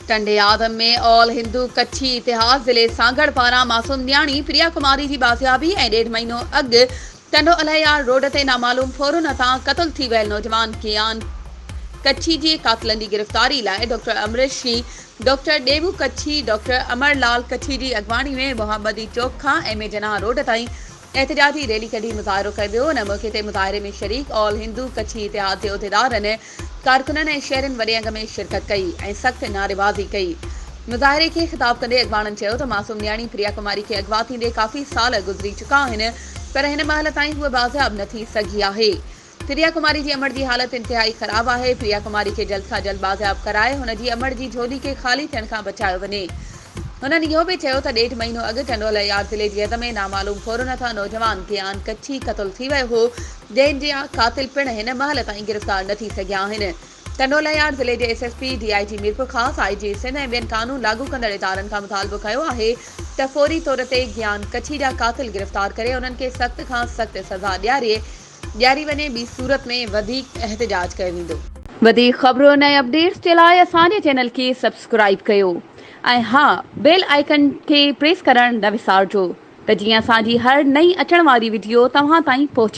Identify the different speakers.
Speaker 1: टंडे आदम में ऑल हिंदू कच्छी इतिहास ज़िले सांगड़ पारां मासूम न्याणी प्रिया कुमारी जी बाज़ियाबी ऐं 1.5 महीनो अॻु टंडो अलहयार रोड ते नामालूम फोरन तां क़त्ल थी वियल नौजवान कियान कच्छी जी कातिलनि जी गिरफ़्तारी लाइ doctor Amritshri doctor Debu Kachhi doctor Amarlal Kachhi जी अॻवानी में मोहम्मदी चौक खां एम ए जनाह रोड ताईं एहतजाजी रैली कढी मुज़ाहिरो कयो वियो। उन मौक़े ते मुज़ाहिरे में शरीक ऑल हिंदू कच्छी इतिहास जे उहिदेदारनि कारकुननि ऐं शहरनि वॾे अंग में शिरकत कई ऐं सख़्त नारेबाज़ी कई। मुज़ाहिरे खे ख़िताब कंदे अॻवाननि चयो त मासूम न्याणी प्रिया कुमारी खे अगवा थींदे काफ़ी साल गुज़री चुका आहिनि, पर हिन महिल ताईं हूअ बाज़ियाब न थी सघी आहे। प्रिया कुमारी जी अमड़ जी हालत इंतिहाई ख़राब आहे। प्रिया कुमारी खे जल्द खां जल्द बाज़ियाब कराए हुन जी अमड़ जी झोली खे ख़ाली थियण खां बचायो वञे। हुननि इहो बि चयो त 1.5 महीनो अॻु टंडो अलहयार ज़िले जी हद में नामालूम फोरन तां नौजवान कियान कच्छी क़त्ल थी वियो हो, जंहिंजा कातिल पिण हिन महिल ताईं गिरफ़्तार न थी सघिया आहिनि। टंडो अलहयार ज़िले जे एसएसपी डीआईजी मीरपुर ख़ास आईजी सिंध ऐं ॿियनि क़ानून लागू कंदड़ इदारनि खां मुतालबो कयो आहे त फौरी तौर ते ज्ञान कच्छी जा कातिल गिरफ़्तार करे उन्हनि खे सख़्त खां सख़्त सज़ा ॾियारी वञे। ॿी सूरत में वधीक एहतजाज कयो वेंदो। वधीक ख़बरुनि ऐं अपडेट्स जे लाइ असांजे चैनल खे सब्सक्राइब कयो ऐं हा, बेल आइकन खे प्रेस करणु न विसारिजो त जीअं असांजी हर नई अचण वारी वीडियो तव्हां ताईं पहुचे।